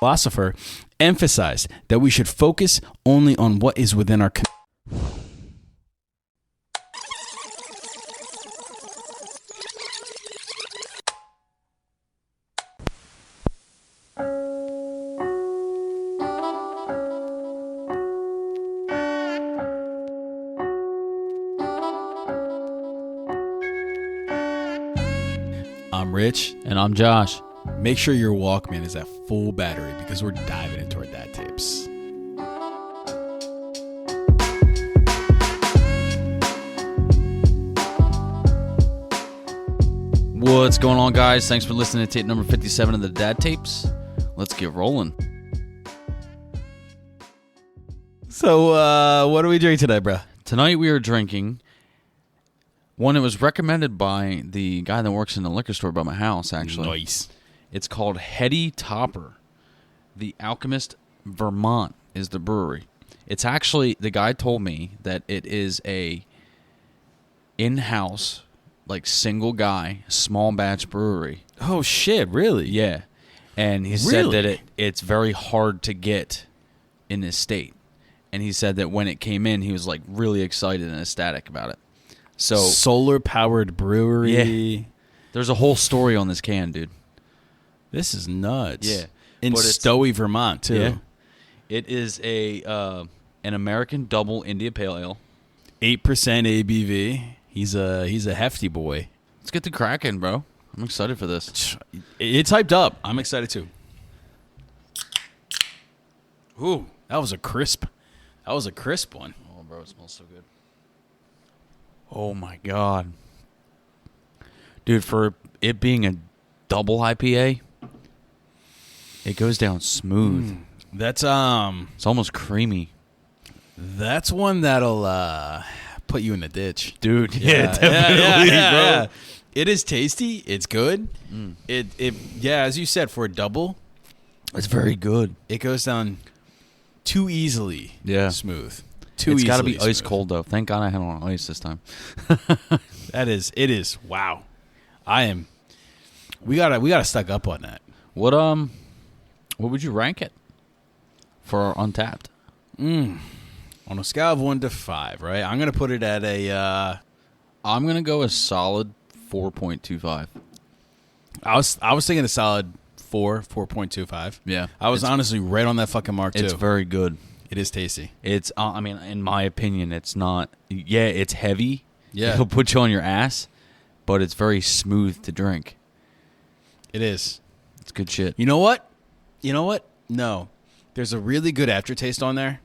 philosopher, emphasized that we should focus only on what is within our I'm Rich. And I'm Josh. Make sure your Walkman is at full battery because we're diving into our dad tapes. What's going on, guys? Thanks for listening to tape number 57 of the Dad Tapes. Let's get rolling. So, what are we drinking today, bro? Tonight we are drinking one that was recommended by the guy that works in the liquor store by my house, actually. Nice. It's called Heady Topper. The Alchemist, Vermont is the brewery. It's actually, the guy told me that it is a in-house, like single guy, small batch brewery. Oh, shit, really? Yeah. And he said that it's very hard to get in this state. And he said that when it came in, he was like really excited and ecstatic about it. So solar-powered brewery. Yeah. There's a whole story on this can, dude. This is nuts. Yeah. In Stowey, Vermont, too. Yeah. It is an American double India Pale Ale. 8% ABV. He's a hefty boy. Let's get the cracking, bro. I'm excited for this. It's hyped up. I'm excited, too. Ooh, that was a crisp one. Oh, bro, it smells so good. Oh, my God. Dude, for it being a double IPA, it goes down smooth. That's It's almost creamy. That's one that'll put you in the ditch. Dude, definitely, bro. It is tasty. It's good. It as you said, for a double, It's very good. it goes down too easily. Yeah. Smooth. It's got to be smooth. ice cold, though. Thank God I had it on ice this time. It is. Wow. We gotta stock up on that. What would you rank it for Untapped? On a scale of 1 to 5, right? I'm gonna put it at I'm gonna go a solid 4.25. I was thinking a solid 4.25. Yeah, I was honestly right on that fucking mark too. It's very good. It is tasty. It's I mean, in my opinion, it's not. Yeah, it's heavy. Yeah, It'll put you on your ass, but it's very smooth to drink. it is. It's good shit. You know what? No, there's a really good aftertaste on there.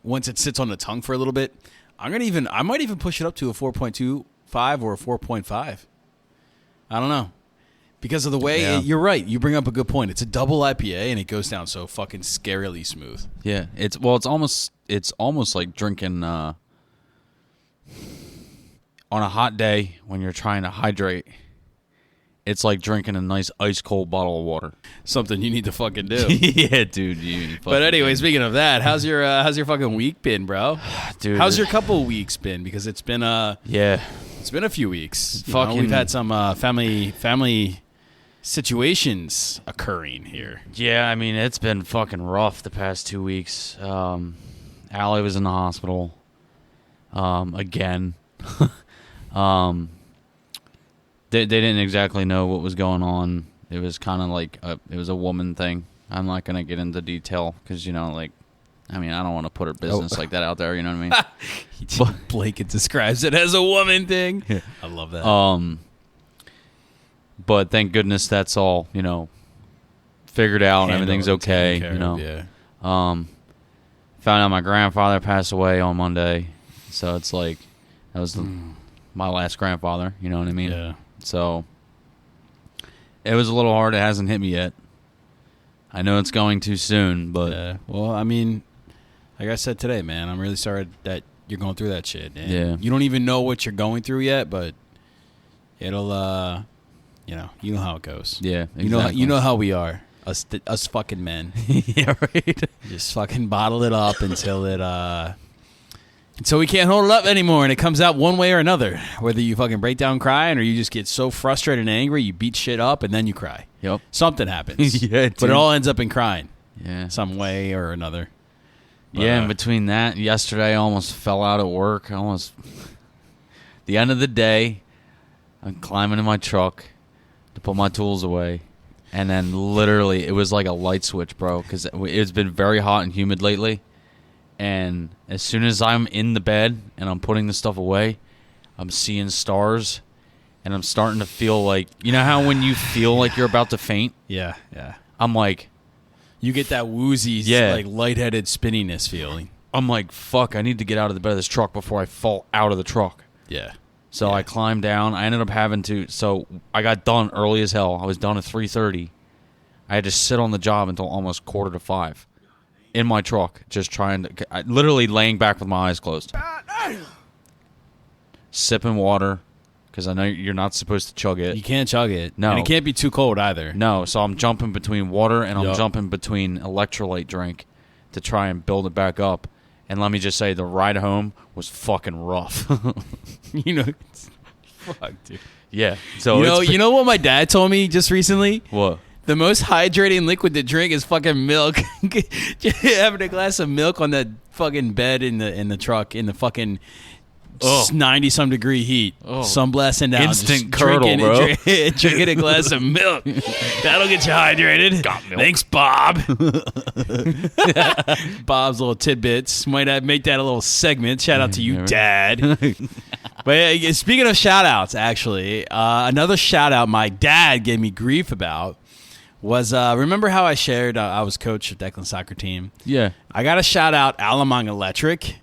Once it sits on the tongue for a little bit, I might even push it up to a 4.25 or a 4.5. I don't know. Because of the way, you're right. You bring up a good point. It's a double IPA, and it goes down so fucking scarily smooth. Yeah, it's almost like drinking on a hot day when you're trying to hydrate. It's like drinking a nice ice cold bottle of water. Something you need to fucking do. Yeah, dude. But anyway, speaking of that, how's your fucking week been, bro? Dude, how's your couple weeks been? Because it's been it's been a few weeks. We've had some family situations occurring here. Yeah, I mean, it's been fucking rough the past 2 weeks. Allie was in the hospital again. They didn't exactly know what was going on. It was kind of like it was a woman thing. I'm not going to get into detail because, I don't want to put her business like that out there, you know what I mean? Blanket describes it as a woman thing. Yeah. I love that. But thank goodness that's all, figured out. Everything's okay, Yeah. Found out my grandfather passed away on Monday. So it's like, that was my last grandfather, you know what I mean? Yeah. So it was a little hard. It hasn't hit me yet. I know it's going too soon, but... Yeah. Well, I mean, like I said today, man, I'm really sorry that you're going through that shit. And yeah. You don't even know what you're going through yet, but it'll, you know how it goes. Yeah, exactly. You know how we are, us fucking men. Yeah, right. Just fucking bottle it up until it So we can't hold it up anymore, and it comes out one way or another. Whether you fucking break down crying or you just get so frustrated and angry, you beat shit up, and then you cry. Yep. Something happens. Yeah, dude. But it all ends up in crying. Yeah. Some way or another. But, yeah, and between that, yesterday I almost fell out at work. The end of the day, I'm climbing in my truck to put my tools away. And then literally, it was like a light switch, bro, because it's been very hot and humid lately. And as soon as I'm in the bed and I'm putting the stuff away, I'm seeing stars. And I'm starting to feel like, you know how when you feel like you're about to faint? Yeah, yeah. I'm like... You get that woozy, like lightheaded spinniness feeling. I'm like, fuck, I need to get out of the bed of this truck before I fall out of the truck. Yeah. So I climbed down. I ended up having to... So I got done early as hell. I was done at 3:30. I had to sit on the job until almost 4:45 in my truck, just trying to... literally laying back with my eyes closed. Sipping water, because I know you're not supposed to chug it. You can't chug it. No. And it can't be too cold either. No, so I'm jumping between water and I'm jumping between electrolyte drink to try and build it back up. And let me just say, the ride home was fucking rough. You know, fuck, dude. Yeah. So you know what my dad told me just recently? What? The most hydrating liquid to drink is fucking milk. Having a glass of milk on that fucking bed in the truck in the fucking 90-some degree heat. Sunblasting down. Instant curdle, bro. Drinking a glass of milk. That'll get you hydrated. Got milk. Thanks, Bob. Bob's little tidbits. Might make that a little segment. Shout out to you, Dad. But speaking of shout outs, actually, another shout out my dad gave me grief about was, remember how I shared I was coach of Declan's soccer team? Yeah. I got to shout out Alamang Electric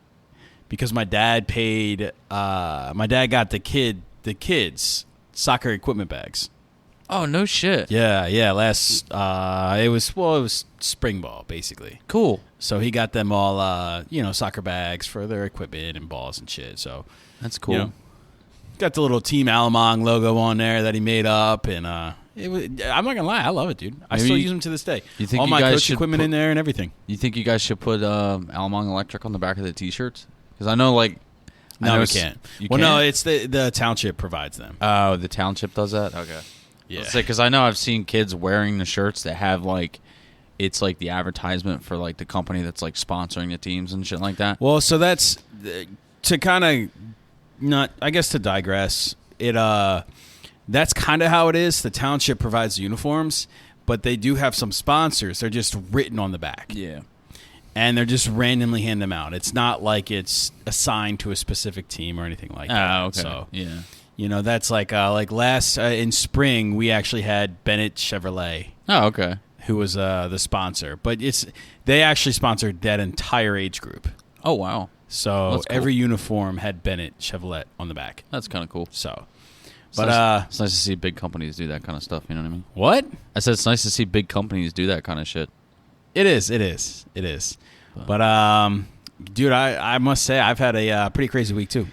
because my dad got the kids soccer equipment bags. Oh, no shit. Yeah. It was spring ball, basically. Cool. So he got them all, soccer bags for their equipment and balls and shit. So that's cool. You know, got the little Team Alamang logo on there that he made up, and I'm not gonna lie, I love it, dude. I still use them to this day. You think all you my guys coach should equipment in there and everything. You think you guys should put Alamang Electric on the back of the T-shirts? Because I know, like, no, we can't. No, it's the township provides them. Oh, the township does that. Okay. Yeah. Because I know I've seen kids wearing the shirts that have like, it's like the advertisement for like the company that's like sponsoring the teams and shit like that. Well, so that's to kind of not, I guess, to digress. That's kind of how it is. The township provides the uniforms, but they do have some sponsors. They're just written on the back. Yeah. And they're just randomly hand them out. It's not like it's assigned to a specific team or anything like that. Oh, okay. So, yeah. You know, that's like last in spring we actually had Bennett Chevrolet. Oh, okay. Who was the sponsor, but they actually sponsored that entire age group. Oh, wow. So That's cool. every uniform had Bennett Chevrolet on the back. That's kind of cool. So, but it's nice to see big companies do that kind of stuff. You know what I mean? What? I said it's nice to see big companies do that kind of shit. It is. But dude, I must say I've had a pretty crazy week too.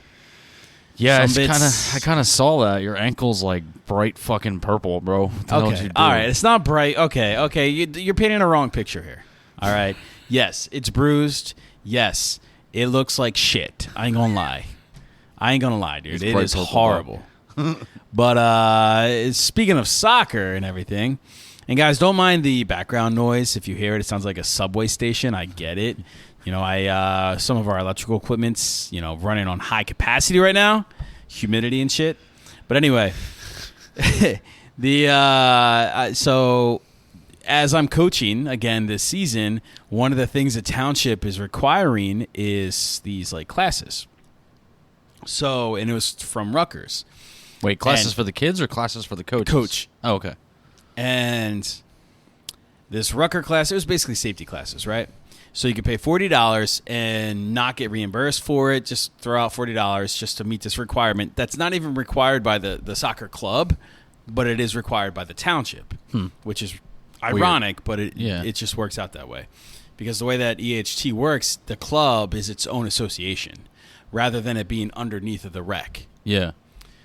Yeah, I kind of saw that. Your ankle's like bright fucking purple, bro. Okay, all right. It's not bright. Okay. You're painting a wrong picture here. All right. Yes, it's bruised. Yes, it looks like shit. I ain't gonna lie, dude. It is horrible. But speaking of soccer and everything, and guys, don't mind the background noise. If you hear it, it sounds like a subway station. I get it. You know, some of our electrical equipment's, running on high capacity right now, humidity and shit. But anyway, so as I'm coaching again this season, one of the things the township is requiring is these like classes. So, and it was from Rutgers. Wait, classes for the kids or classes for the coaches? Coach. Oh, okay. And this Rutgers class, it was basically safety classes, right? So you could pay $40 and not get reimbursed for it. Just throw out $40 just to meet this requirement. That's not even required by the soccer club, but it is required by the township, which is ironic, but it just works out that way. Because the way that EHT works, the club is its own association rather than it being underneath of the rec. Yeah.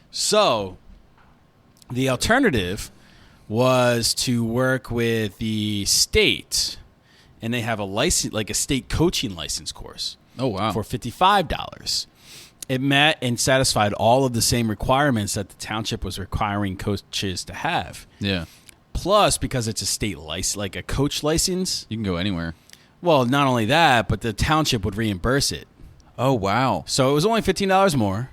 So the alternative was to work with the state, and they have a license, like a state coaching license course. Oh, wow. For $55. It met and satisfied all of the same requirements that the township was requiring coaches to have. Yeah. Plus, because it's a state license, like a coach license. You can go anywhere. Well, not only that, but the township would reimburse it. Oh, wow. So it was only $15 more,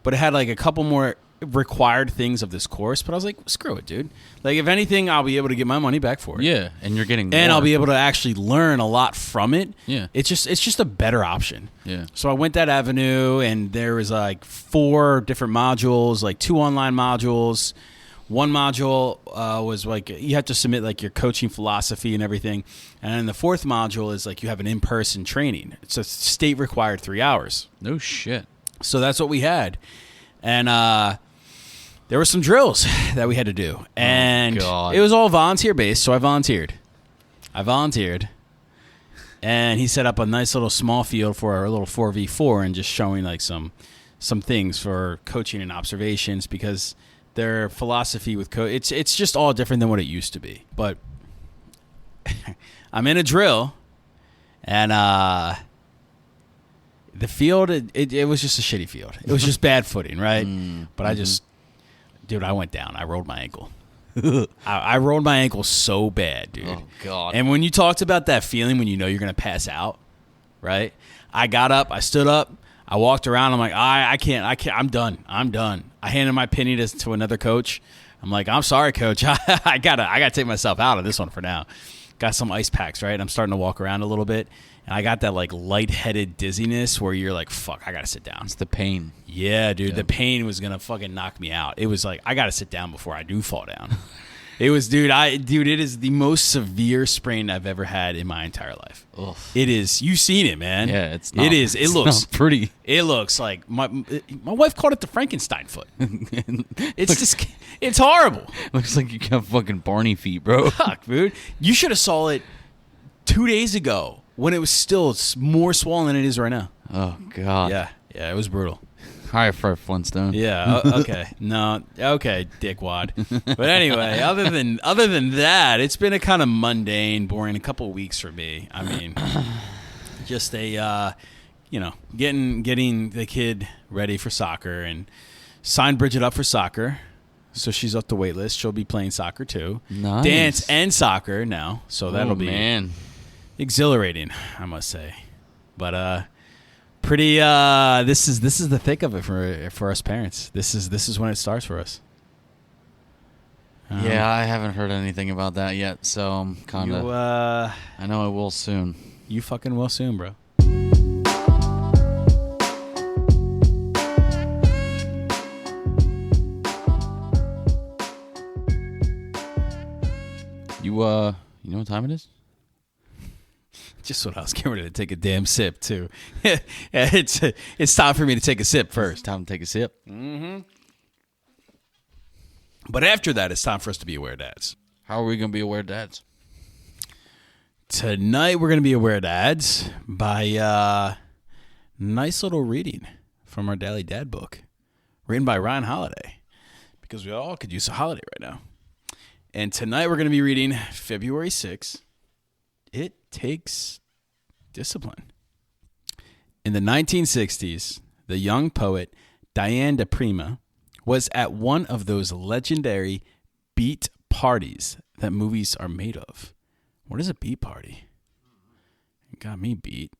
but it had like a couple more required things of this course. But I was like, screw it, dude. Like, if anything, I'll be able to get my money back for it. Yeah, and you're getting more. And I'll be able to actually learn a lot from it. Yeah. It's just a better option. Yeah. So I went that avenue, and there was like 4 different modules, like 2 online modules. One module was like you have to submit like your coaching philosophy and everything. And then the 4th module is like you have an in-person training. It's a state required 3 hours. No shit. So that's what we had. And there were some drills that we had to do. And God. it was all volunteer based, so I volunteered. And he set up a nice little small field for our little 4v4 and just showing like some things for coaching and observations, because their philosophy with it's just all different than what it used to be. But I'm in a drill, and the field, it was just a shitty field. It was just bad footing, right? But I went down. I rolled my ankle. I rolled my ankle so bad, dude. Oh, God. And when you talked about that feeling when you know you're going to pass out, right? I got up. I stood up. I walked around. I'm like, I can't. I'm done. I handed my penny to another coach. I'm like, I'm sorry, coach. I gotta take myself out of this one for now. Got some ice packs, right? I'm starting to walk around a little bit, and I got that like lightheaded dizziness where you're like, fuck, I gotta sit down. It's the pain. Yeah, dude. The pain was gonna fucking knock me out. It was like, I gotta sit down before I do fall down. It was, dude, it is the most severe sprain I've ever had in my entire life. Ugh. It is. You've seen it, man. Yeah, it's not. It is. It looks not pretty. It looks like my wife called it the Frankenstein foot. It's just, it's horrible. Looks like you got fucking Barney feet, bro. Fuck, dude. You should have saw it 2 days ago when it was still more swollen than it is right now. Oh, God. Yeah, it was brutal. Hi, Fred Flintstone. Yeah. Okay. No. Okay, dickwad. But anyway, other than that, it's been a kind of mundane, boring couple of weeks for me. I mean, just a getting the kid ready for soccer, and signed Bridget up for soccer, so she's up the wait list. She'll be playing soccer too. Nice. Dance and soccer now, so that'll be exhilarating, I must say. But pretty. This is the thick of it for us parents. This is when it starts for us. Yeah, I haven't heard anything about that yet, so I'm kind of. I know I will soon. You fucking will soon, bro. You know what time it is? Just what I was getting ready to take a damn sip too. It's time for me to take a sip first. It's time to take a sip. Mm-hmm. But after that, it's time for us to be aware dads. How are we gonna be aware dads? Tonight we're gonna be aware dads by nice little reading from our Daily Dad book, written by Ryan Holiday, because we all could use a holiday right now. And tonight we're gonna be reading February 6th. It takes discipline. In the 1960s, the young poet Diane de Prima was at one of those legendary beat parties that movies are made of. What is a beat party? It got me beat.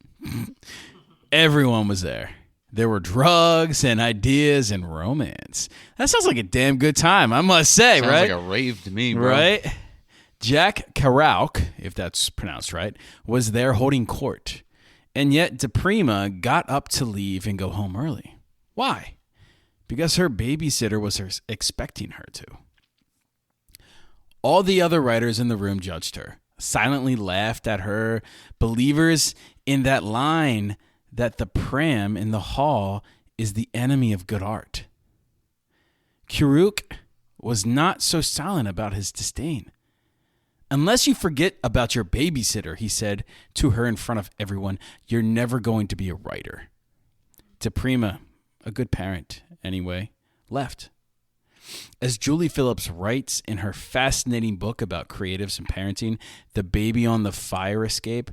Everyone was there. There were drugs and ideas and romance. That sounds like a damn good time, I must say, Sounds right? like a rave to me, bro. Right? Jack Kerouac, if that's pronounced right, was there holding court. And yet De Prima got up to leave and go home early. Why? Because her babysitter was expecting her to. All the other writers in the room judged her, silently laughed at her, believers in that line that the pram in the hall is the enemy of good art. Kerouac was not so silent about his disdain. Unless you forget about your babysitter, he said to her in front of everyone, you're never going to be a writer. De Prima, a good parent anyway, left. As Julie Phillips writes in her fascinating book about creatives and parenting, The Baby on the Fire Escape,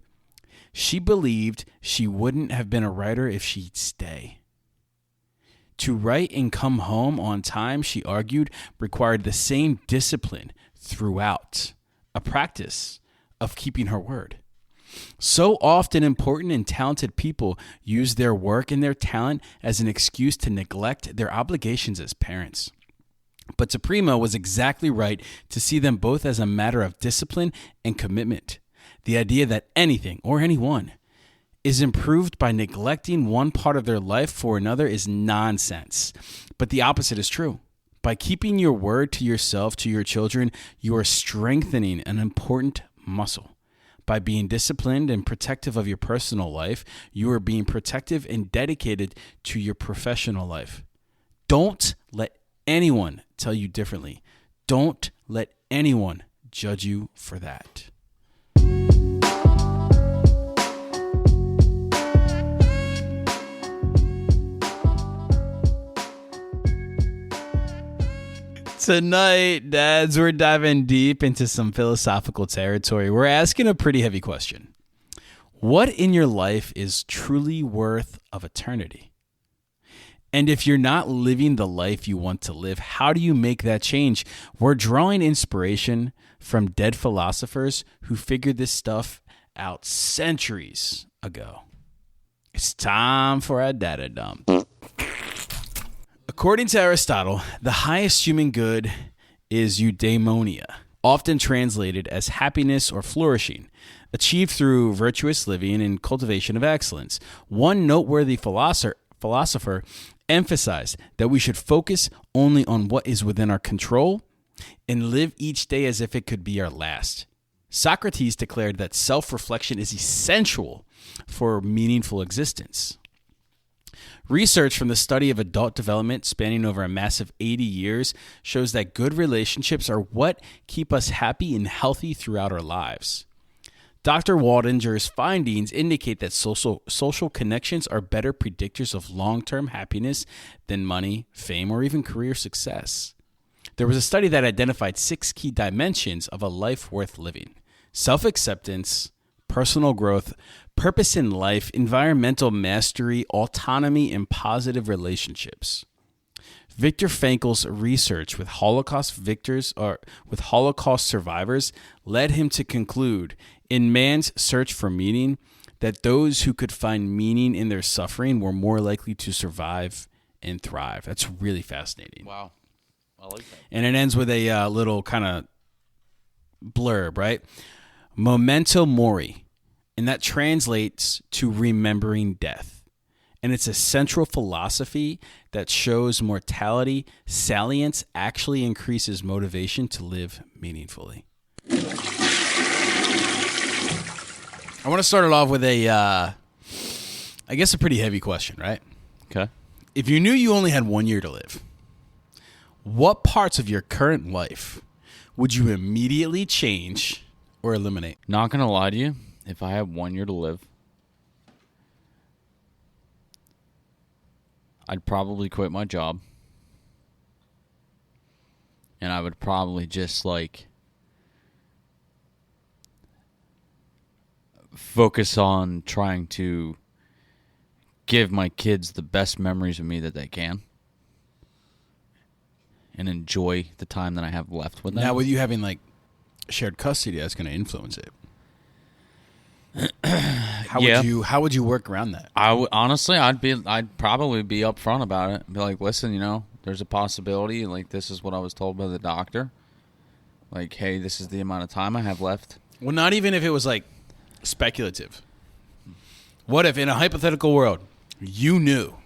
She believed she wouldn't have been a writer if she'd stay. To write and come home on time, she argued, required the same discipline throughout, a practice of keeping her word. So often important and talented people use their work and their talent as an excuse to neglect their obligations as parents. But Suprema was exactly right to see them both as a matter of discipline and commitment. The idea that anything or anyone is improved by neglecting one part of their life for another is nonsense. But the opposite is true. By keeping your word to yourself, to your children, you are strengthening an important muscle. By being disciplined and protective of your personal life, you are being protective and dedicated to your professional life. Don't let anyone tell you differently. Don't let anyone judge you for that. Tonight, dads, we're diving deep into some philosophical territory. We're asking a pretty heavy question. What in your life is truly worth of eternity? And if you're not living the life you want to live, how do you make that change? We're drawing inspiration from dead philosophers who figured this stuff out centuries ago. It's time for a data dump. According to Aristotle, the highest human good is eudaimonia, often translated as happiness or flourishing, achieved through virtuous living and cultivation of excellence. One noteworthy philosopher emphasized that we should focus only on what is within our control and live each day as if it could be our last. Socrates declared that self-reflection is essential for meaningful existence. Research from the study of adult development spanning over a massive 80 years shows that good relationships are what keep us happy and healthy throughout our lives. Dr. Waldinger's findings indicate that social connections are better predictors of long-term happiness than money, fame, or even career success. There was a study that identified 6 key dimensions of a life worth living: self-acceptance, personal growth, purpose in life, environmental mastery, autonomy, and positive relationships. Viktor Frankl's research with Holocaust survivors led him to conclude, in man's search for meaning, that those who could find meaning in their suffering were more likely to survive and thrive. That's really fascinating. Wow. I like that. And it ends with a little kind of blurb, right? Memento mori. And that translates to remembering death. And it's a central philosophy that shows mortality salience actually increases motivation to live meaningfully. I want to start it off with a pretty heavy question, right? Okay. If you knew you only had 1 year to live, what parts of your current life would you immediately change or eliminate? Not going to lie to you. If I had 1 year to live, I'd probably quit my job. And I would probably just focus on trying to give my kids the best memories of me that they can. And enjoy the time that I have left with them. Now, with you having shared custody, that's going to influence it. How would you work around that? Honestly, I'd probably be upfront about it. Be like, listen, there's a possibility. This is what I was told by the doctor. Hey, this is the amount of time I have left. Well, not even if it was speculative. What if in a hypothetical world you knew,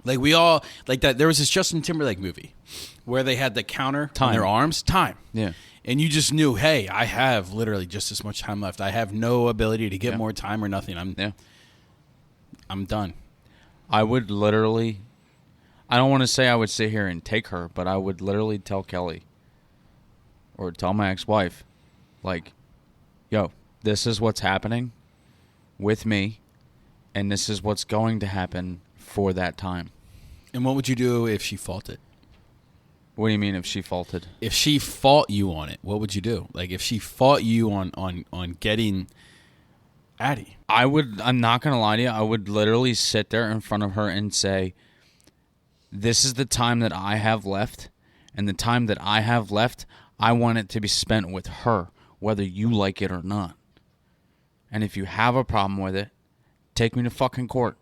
we all that? There was this Justin Timberlake movie where they had the counter on their arms, time. Yeah. And you just knew, hey, I have literally just this much time left. I have no ability to get more time or nothing. I'm done. I would literally, I don't want to say I would sit here and take her, but I would literally tell Kelly or tell my ex-wife, yo, this is what's happening with me, and this is what's going to happen for that time. And what would you do if she faulted? What do you mean if she faulted? If she fought you on it, what would you do? If she fought you on getting Addie. I'm not going to lie to you. I would literally sit there in front of her and say, this is the time that I have left. And the time that I have left, I want it to be spent with her, whether you like it or not. And if you have a problem with it, take me to fucking court.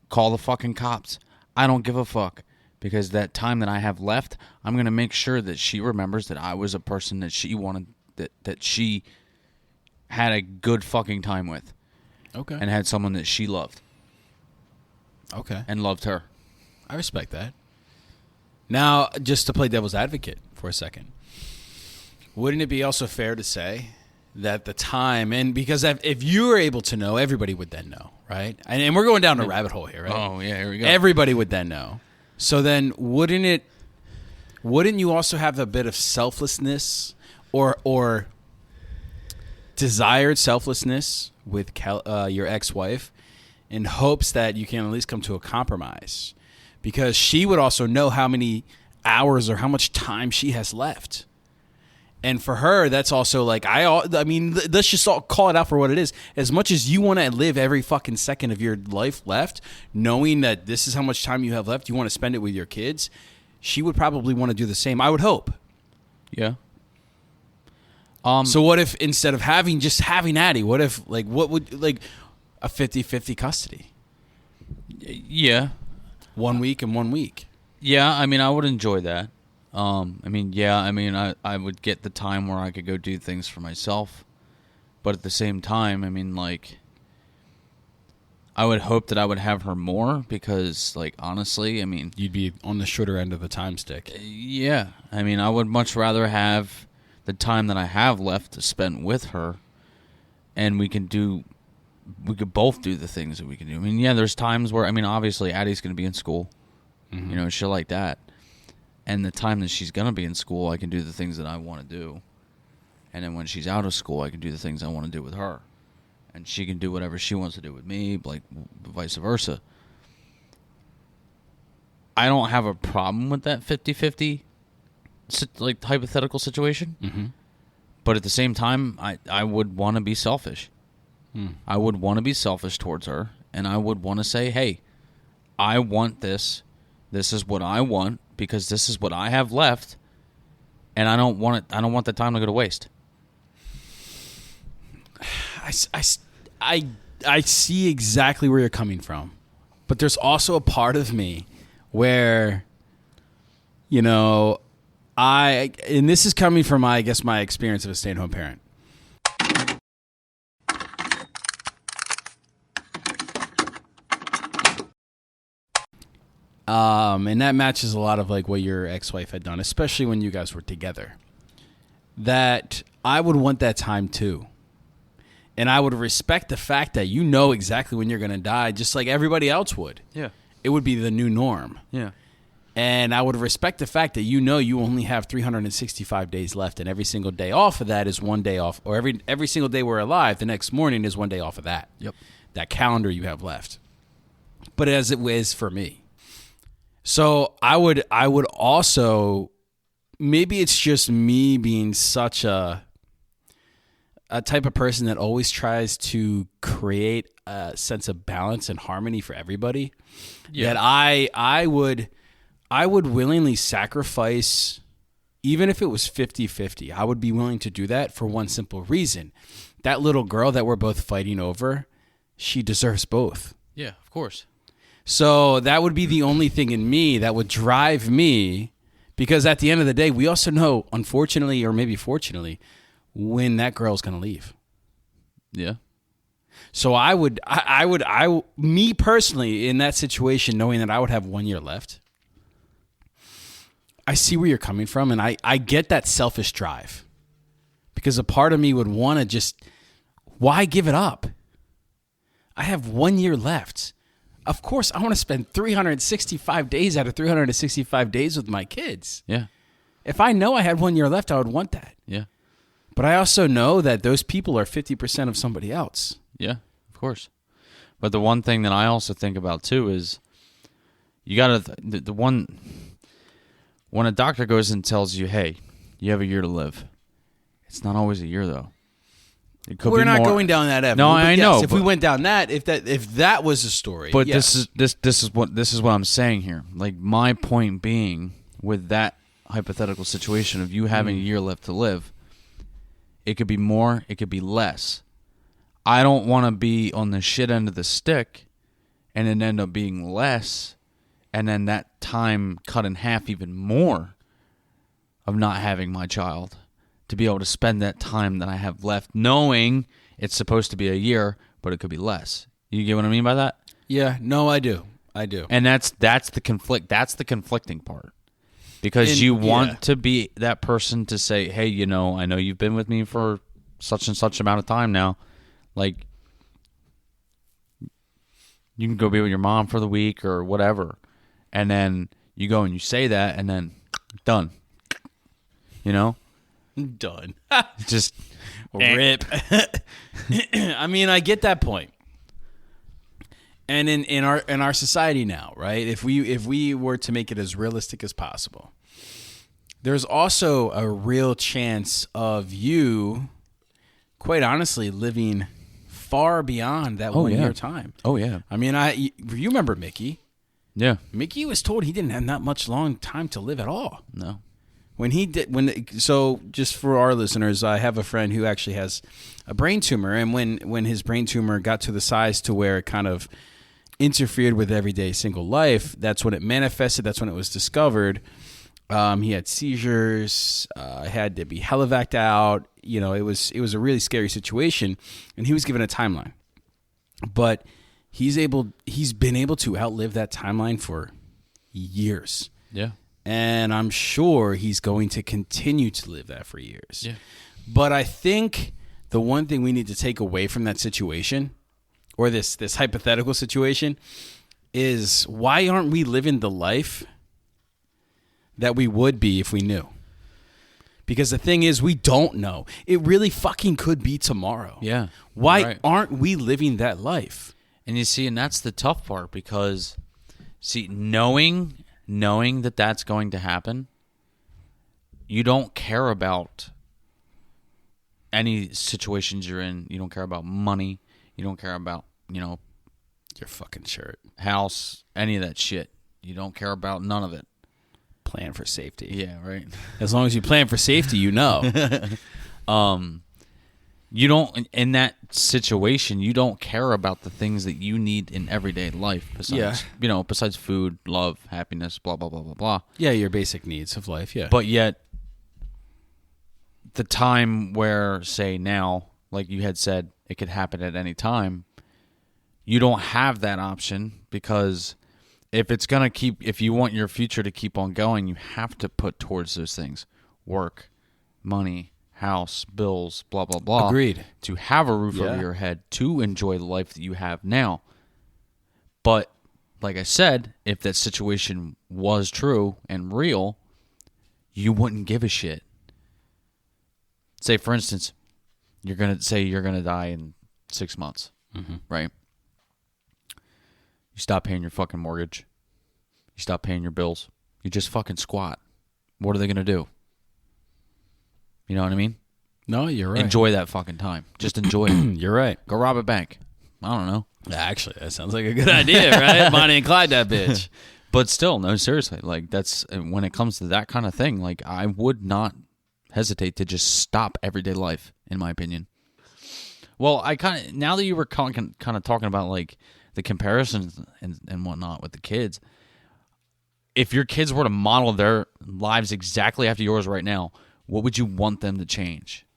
Call the fucking cops. I don't give a fuck. Because that time that I have left, I'm going to make sure that she remembers that I was a person that she wanted, that she had a good fucking time with. Okay. And had someone that she loved. Okay. And loved her. I respect that. Now, just to play devil's advocate for a second, wouldn't it be also fair to say that the time, and because if you were able to know, everybody would then know, right? And we're going down a rabbit hole here, right? Oh, yeah, here we go. Everybody would then know. So then wouldn't you also have a bit of selflessness or desired selflessness with your ex-wife in hopes that you can at least come to a compromise? Because she would also know how many hours or how much time she has left. And for her, that's also like, I mean, let's just all call it out for what it is. As much as you want to live every fucking second of your life left, knowing that this is how much time you have left, you want to spend it with your kids, she would probably want to do the same. I would hope. Yeah. So what if instead of having Addie, what if, like, what would, like, a 50-50 custody? Yeah. 1 week and 1 week. Yeah, I mean, I would enjoy that. I would get the time where I could go do things for myself. But at the same time, I mean, like, I would hope that I would have her more because, like, honestly, I mean... You'd be on the shorter end of the time stick. Yeah. I mean, I would much rather have the time that I have left to spend with her, and we could both do the things that we can do. I mean, yeah, there's times where, I mean, obviously, Addie's going to be in school, you know, shit like that. And the time that she's going to be in school, I can do the things that I want to do. And then when she's out of school, I can do the things I want to do with her. And she can do whatever she wants to do with me, like vice versa. I don't have a problem with that 50-50, like, hypothetical situation. Mm-hmm. But at the same time, I would want to be selfish. I would want to be selfish towards her, and I would want to say, hey, I want this. This is what I want because this is what I have left, and I don't want it. I don't want the time to go to waste. I see exactly where you're coming from, but there's also a part of me where, you know, and this is coming from my experience of a stay-at-home parent. And that matches a lot of like what your ex-wife had done, especially when you guys were together. That I would want that time too. And I would respect the fact that you know exactly when you're going to die, just like everybody else would. Yeah. It would be the new norm. Yeah. And I would respect the fact that you know you only have 365 days left, and every single day off of that is 1 day off, or every single day we're alive, the next morning is 1 day off of that. Yep. That calendar you have left. But as it is for me. So I would also, maybe it's just me being such a type of person that always tries to create a sense of balance and harmony for everybody. Yeah. That I would willingly sacrifice, even if it was 50-50, I would be willing to do that for one simple reason. That little girl that we're both fighting over, she deserves both. Yeah, of course. So that would be the only thing in me that would drive me, because at the end of the day, we also know, unfortunately or maybe fortunately, when that girl's going to leave. Yeah. So me personally, in that situation, knowing that I would have 1 year left, I see where you're coming from, and I get that selfish drive, because a part of me would want to just, why give it up? I have 1 year left. Of course, I want to spend 365 days out of 365 days with my kids. Yeah. If I know I had 1 year left, I would want that. Yeah. But I also know that those people are 50% of somebody else. Yeah, of course. But the one thing that I also think about too is you got to, when a doctor goes and tells you, hey, you have a year to live, it's not always a year though. It could We're be not more. going down that avenue. No, but I yes, know. If we went down that, if that was a story, But yes. this is what I'm saying here. Like, my point being, with that hypothetical situation of you having a year left to live, it could be more, it could be less. I don't want to be on the shit end of the stick and it end up being less, and then that time cut in half even more of not having my child, to be able to spend that time that I have left knowing it's supposed to be a year, but it could be less. You get what I mean by that? Yeah, no, I do. And that's the conflict. That's the conflicting part. Because you want to be that person to say, hey, I know you've been with me for such and such amount of time now. Like, you can go be with your mom for the week or whatever. And then you go and you say that, and then done. Done. Just Rip. I mean, I get that point. And in our society now, right? If we were to make it as realistic as possible, there's also a real chance of you, quite honestly, living far beyond that 1 year time. Oh, yeah. I mean, you remember Mickey? Yeah. Mickey was told he didn't have that much long time to live at all. No. So just for our listeners, I have a friend who actually has a brain tumor, and when his brain tumor got to the size to where it kind of interfered with everyday single life, that's when it manifested. That's when it was discovered. He had seizures, had to be helivac'd out. It was a really scary situation, and he was given a timeline. But he's been able to outlive that timeline for years. Yeah. And I'm sure he's going to continue to live that for years. Yeah. But I think the one thing we need to take away from that situation, or this hypothetical situation, is why aren't we living the life that we would be if we knew? Because the thing is, we don't know. It really fucking could be tomorrow. Yeah. Why aren't we living that life? And you see, and that's the tough part, because, knowing that that's going to happen, you don't care about any situations you're in. You don't care about money. You don't care about, your fucking shirt, house, any of that shit. You don't care about none of it. Plan for safety. Yeah, right. As long as you plan for safety, you know. You don't, in that situation, you don't care about the things that you need in everyday life. Besides, besides food, love, happiness, blah, blah, blah, blah, blah. Yeah, your basic needs of life, yeah. But yet, the time where, say now, like you had said, it could happen at any time, you don't have that option, because if you want your future to keep on going, you have to put towards those things. Work, money, house, bills, blah, blah, blah. Agreed. To have a roof over your head, to enjoy the life that you have now. But, like I said, if that situation was true and real, you wouldn't give a shit. Say, for instance, you're going to die in 6 months, right? You stop paying your fucking mortgage. You stop paying your bills. You just fucking squat. What are they going to do? You know what I mean? No, you're right. Enjoy that fucking time. Just enjoy it. You're right. Go rob a bank. I don't know. Actually, that sounds like a good idea, right? Bonnie and Clyde that bitch. But still, no, seriously. Like, that's, when it comes to that kind of thing, like, I would not hesitate to just stop everyday life, in my opinion. Well, now that you were kind of talking about, like, the comparisons and whatnot with the kids, if your kids were to model their lives exactly after yours right now, what would you want them to change?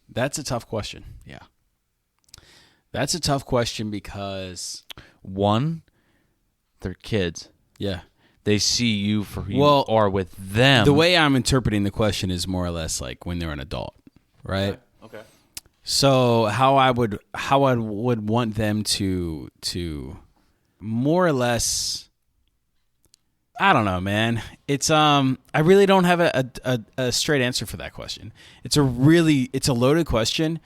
That's a tough question. Yeah. That's a tough question because... One, they're kids. Yeah. They see you for who you are with them. The way I'm interpreting the question is more or less like when they're an adult, right? Okay. So how I would want them to more or less... I don't know, man. It's I really don't have a straight answer for that question. It's a loaded question.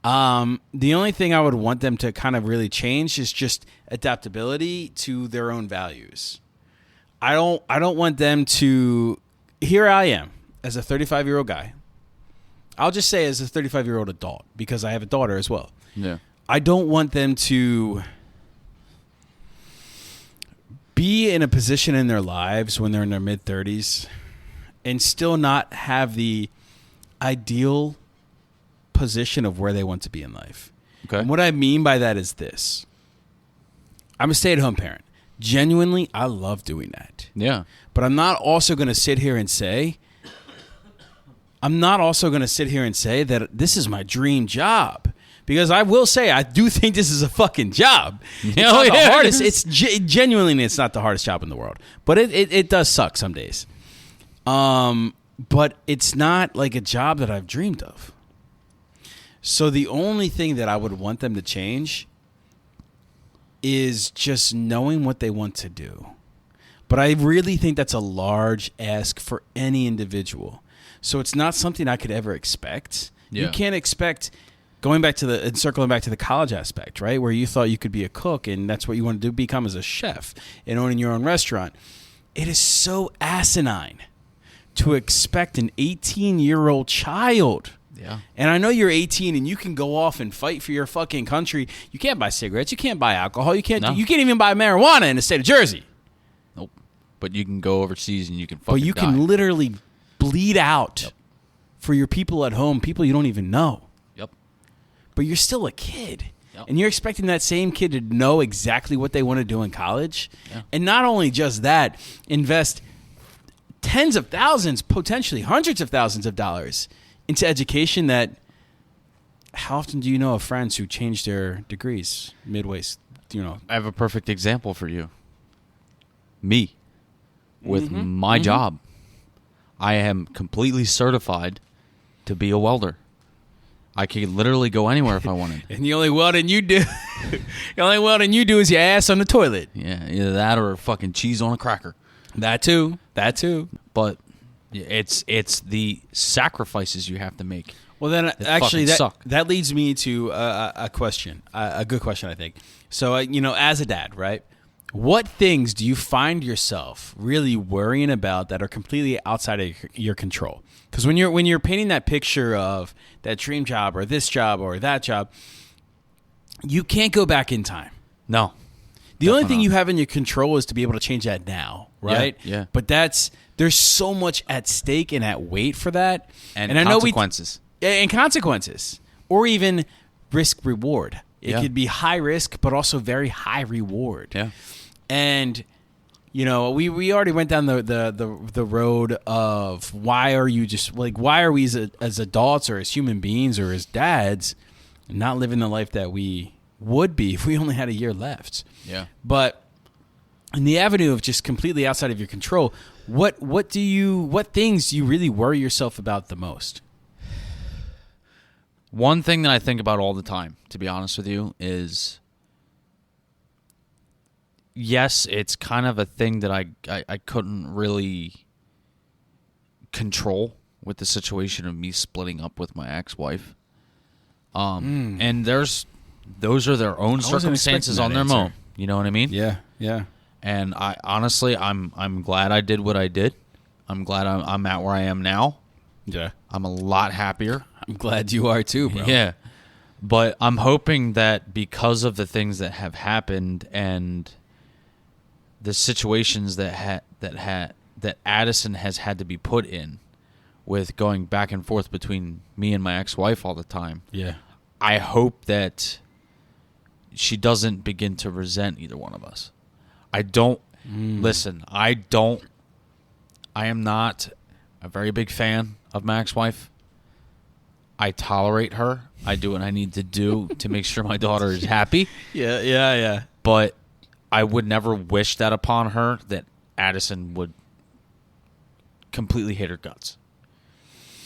The only thing I would want them to kind of really change is just adaptability to their own values. I don't want them to here I am as a 35-year-old guy. I'll just say as a 35-year-old adult because I have a daughter as well. Yeah. I don't want them to be in a position in their lives when they're in their mid-30s and still not have the ideal position of where they want to be in life. Okay. And what I mean by that is this. I'm a stay-at-home parent. Genuinely, I love doing that. Yeah. But I'm not also going to sit here and say that this is my dream job. Because I will say, I do think this is a fucking job. It's not the hardest. It's genuinely, it's not the hardest job in the world. But it does suck some days. But it's not like a job that I've dreamed of. So the only thing that I would want them to change is just knowing what they want to do. But I really think that's a large ask for any individual. So it's not something I could ever expect. Yeah. You can't expect, circling back to the college aspect, right? Where you thought you could be a cook and that's what you wanted to become as a chef and owning your own restaurant. It is so asinine to expect an 18-year-old child. Yeah. And I know you're 18 and you can go off and fight for your fucking country. You can't buy cigarettes. You can't buy alcohol. You can't even buy marijuana in the state of Jersey. Nope. But you can go overseas and you can fucking But you die. can literally bleed out for your people at home, people you don't even know. Yep. But you're still a kid. Yep. And you're expecting that same kid to know exactly what they want to do in college. Yeah. And not only just that, invest tens of thousands, potentially hundreds of thousands of dollars into education that, how often do you know of friends who changed their degrees midway, I have a perfect example for you. Me. With my job. I am completely certified to be a welder. I can literally go anywhere if I wanted. And the only welding you do, is your ass on the toilet. Yeah, either that or fucking cheese on a cracker. That too. But it's the sacrifices you have to make. Well, then actually suck. that leads me to a question, a good question, I think. So, as a dad, right? What things do you find yourself really worrying about that are completely outside of your control? Because when you're painting that picture of that dream job or this job or that job, you can't go back in time. No. The only thing you have in your control is to be able to change that now, right? Yeah. But there's so much at stake and at weight for that. And I consequences. And consequences. Or even risk reward. It could be high risk, but also very high reward. Yeah. And, we already went down the road of why are we as adults or as human beings or as dads not living the life that we would be if we only had a year left. Yeah. But in the avenue of just completely outside of your control, what things do you really worry yourself about the most? One thing that I think about all the time, to be honest with you, is yes, it's kind of a thing that I couldn't really control with the situation of me splitting up with my ex-wife. And those are their own circumstances on their own. You know what I mean? Yeah, yeah. And I honestly, I'm glad I did what I did. I'm glad I'm at where I am now. Yeah. I'm a lot happier. I'm glad you are too, bro. Yeah. But I'm hoping that because of the things that have happened and the situations that Addison has had to be put in with going back and forth between me and my ex-wife all the time. Yeah. I hope that she doesn't begin to resent either one of us. I am not a very big fan of my ex-wife. I tolerate her. I do what I need to do to make sure my daughter is happy. Yeah. But I would never wish that upon her, that Addison would completely hate her guts.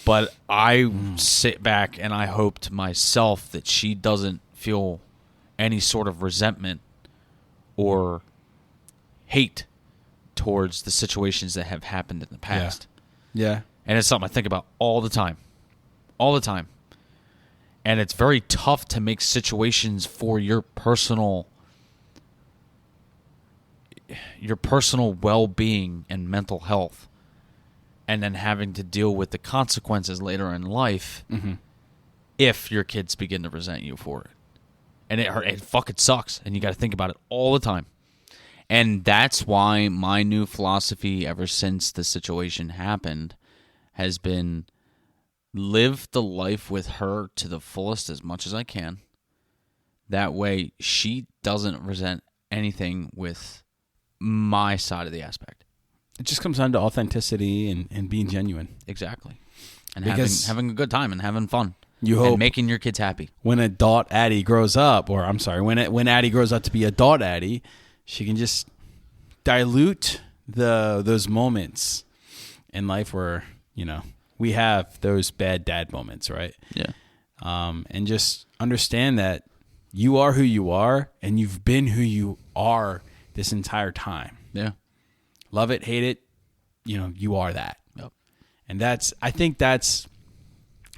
But I sit back and I hope to myself that she doesn't feel any sort of resentment or hate towards the situations that have happened in the past. Yeah. And it's something I think about all the time. All the time. And it's very tough to make situations for your personal well-being and mental health and then having to deal with the consequences later in life if your kids begin to resent you for it. And it fucking sucks, and you got to think about it all the time. And that's why my new philosophy ever since the situation happened has been live the life with her to the fullest as much as I can. That way she doesn't resent anything with my side of the aspect. It just comes down to authenticity and being genuine. Exactly. And having a good time and having fun. You hope and making your kids happy. When adult Addie grows up, or I'm sorry, when Addie grows up to be adult Addie, she can just dilute those moments in life where, we have those bad dad moments, right? Yeah. And just understand that you are who you are, and you've been who you are this entire time. Yeah. Love it, hate it, you are that. Yep. And I think that's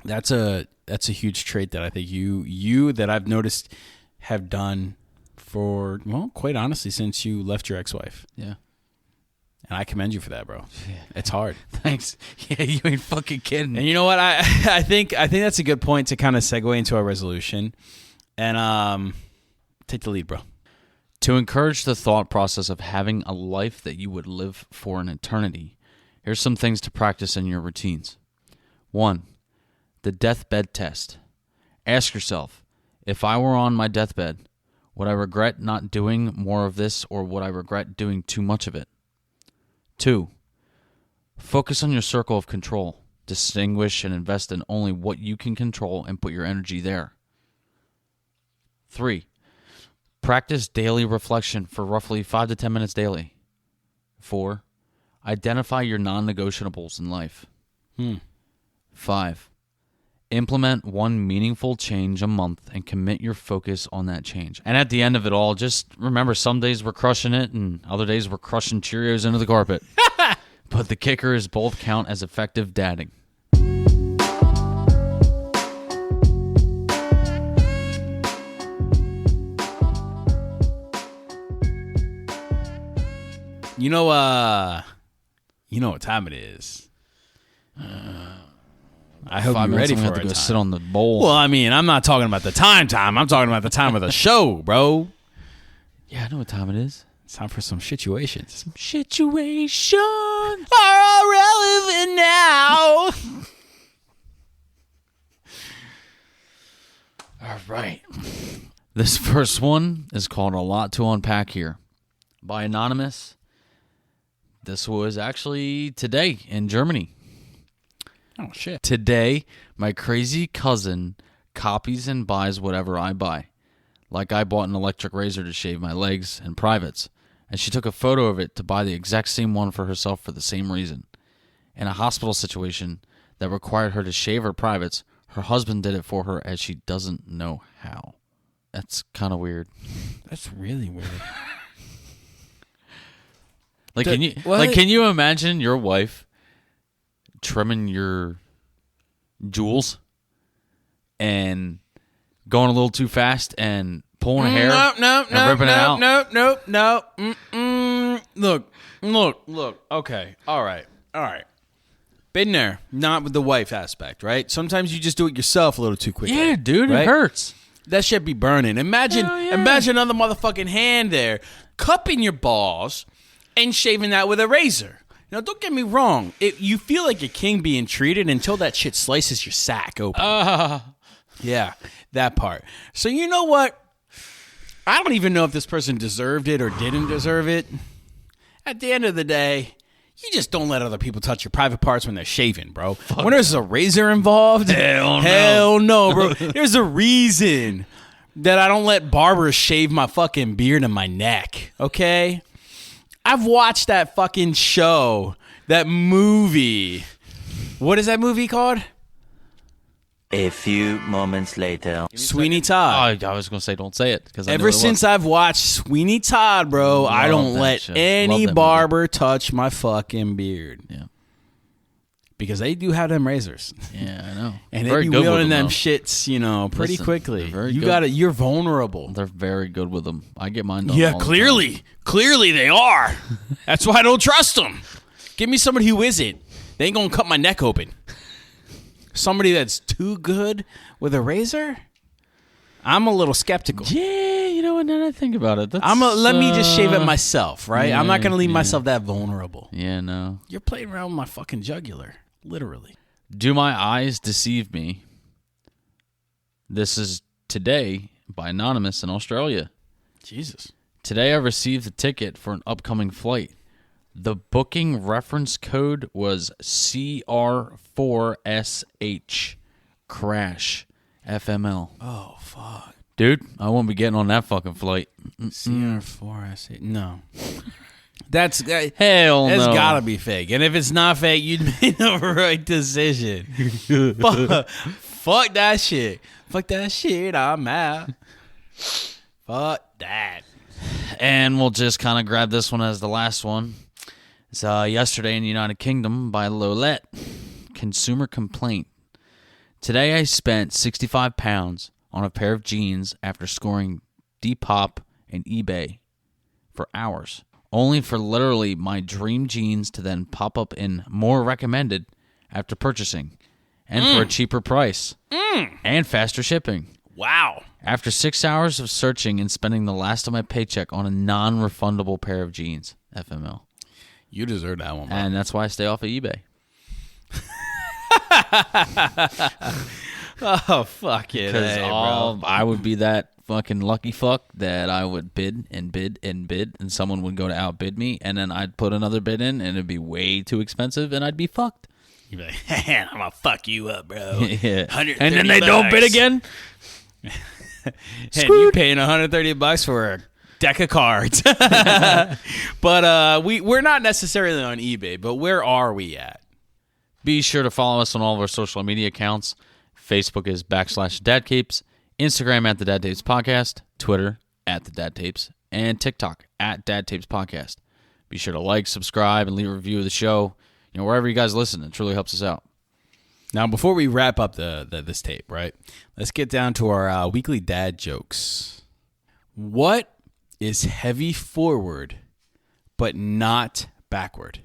a huge trait that I think you that I've noticed have done for, well, quite honestly, since you left your ex-wife. Yeah. And I commend you for that, bro. Yeah. It's hard. Thanks. Yeah, you ain't fucking kidding. And you know what? I think that's a good point to kind of segue into our resolution. And take the lead, bro. To encourage the thought process of having a life that you would live for an eternity, here's some things to practice in your routines. 1. The deathbed test. Ask yourself, if I were on my deathbed, would I regret not doing more of this, or would I regret doing too much of it? 2. Focus on your circle of control. Distinguish and invest in only what you can control and put your energy there. 3. Practice daily reflection for roughly 5 to 10 minutes daily. 4. Identify your non-negotiables in life. 5. Implement one meaningful change a month and commit your focus on that change. And at the end of it all, just remember, some days we're crushing it and other days we're crushing Cheerios into the carpet. But the kicker is both count as effective dadding. You know what time it is. I hope you're ready for it. I have to go sit on the bowl. Well, I mean, I'm not talking about the time. I'm talking about the time of the show, bro. Yeah, I know what time it is. It's time for some situations. Some situations are relevant now. All right. This first one is called A Lot to Unpack Here by Anonymous. This was actually today in Germany. Oh, shit. Today, my crazy cousin copies and buys whatever I buy. Like I bought an electric razor to shave my legs and privates, and she took a photo of it to buy the exact same one for herself for the same reason. In a hospital situation that required her to shave her privates, her husband did it for her as she doesn't know how. That's kind of weird. That's really weird. Can you imagine your wife trimming your jewels and going a little too fast and pulling a hair and ripping it out? No. Look. Okay. All right. Been there. Not with the wife aspect, right? Sometimes you just do it yourself a little too quickly. Yeah, dude, right? It hurts. That shit be burning. Imagine another motherfucking hand there cupping your balls and shaving that with a razor. Now, don't get me wrong. You feel like a king being treated until that shit slices your sack open. Yeah, that part. So you know what? I don't even know if this person deserved it or didn't deserve it. At the end of the day, you just don't let other people touch your private parts when they're shaving, bro. When there's a razor involved, hell no, bro. There's a reason that I don't let barbers shave my fucking beard and my neck, okay? I've watched that fucking show, that movie. What is that movie called? A few moments later. Sweeney Todd. I was going to say, don't say it. Ever since I've watched Sweeney Todd, bro, I don't let any barber touch my fucking beard. Yeah. Because they do have them razors. Yeah, I know. And they be wielding them shits, pretty quickly. You're vulnerable. They're very good with them. I get mine done. Yeah, clearly they are. That's why I don't trust them. Give me somebody who isn't. They ain't gonna cut my neck open. Somebody that's too good with a razor? I'm a little skeptical. Yeah, you know what? Now that I think about it, Let me just shave it myself, right? yeah, I'm not gonna leave yeah. myself that vulnerable. Yeah, no. You're playing around with my fucking jugular, literally. Do my eyes deceive me? This is today by Anonymous in Australia. Jesus. Today I received a ticket for an upcoming flight. The booking reference code was CR4SH crash FML. Oh fuck. Dude, I won't be getting on that fucking flight. CR4S8. No. That's Hell no. That's gotta be fake. And if it's not fake, you made the right decision. Fuck that shit. Fuck that shit. I'm out. Fuck that. And we'll just kind of grab this one as the last one. It's yesterday in the United Kingdom by Lolette. Consumer complaint. Today I spent £65 on a pair of jeans after scoring Depop and eBay for hours, only for literally my dream jeans to then pop up in more recommended after purchasing, and for a cheaper price, and faster shipping. Wow. After 6 hours of searching and spending the last of my paycheck on a non-refundable pair of jeans, FML. You deserve that one, bro. And that's why I stay off of eBay. Oh, fuck it. Because Hey, bro. I would be that fucking lucky fuck that I would bid and bid and bid, and someone would go to outbid me, and then I'd put another bid in, and it'd be way too expensive, and I'd be fucked. You'd be like, I'm going to fuck you up, bro. Yeah. $130. And then they don't bid again? And you paying $130 for a deck of cards. But we're not necessarily on eBay, but where are we at? Be sure to follow us on all of our social media accounts. Facebook is /DadCapes, Instagram at the Dad Tapes Podcast, Twitter at the Dad Tapes, and TikTok at Dad Tapes Podcast. Be sure to like, subscribe, and leave a review of the show. You know, wherever you guys listen, it truly helps us out. Now, before we wrap up this tape, right, let's get down to our weekly dad jokes. What is heavy forward but not backward?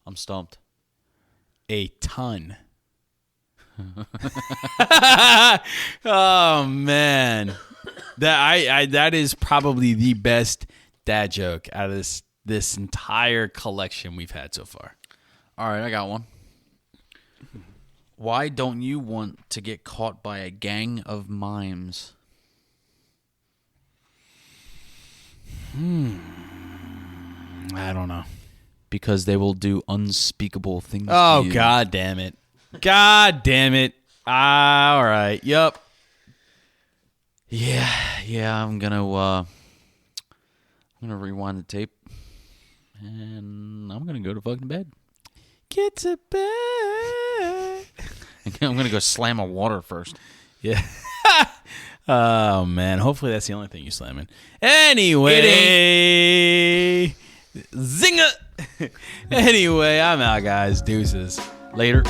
I'm stumped. A ton. Oh man, that is probably the best dad joke out of this entire collection we've had so far. All right, I got one. Why don't you want to get caught by a gang of mimes? I don't know. Because they will do unspeakable things Oh to you. God damn it! God damn it! All right. Yup. Yeah. I'm gonna rewind the tape, and I'm gonna go to fucking bed. Get to bed. I'm gonna go slam a water first. Yeah. Oh man. Hopefully that's the only thing you slamming. Anyway. Zinger. Anyway, I'm out, guys. Deuces. Later.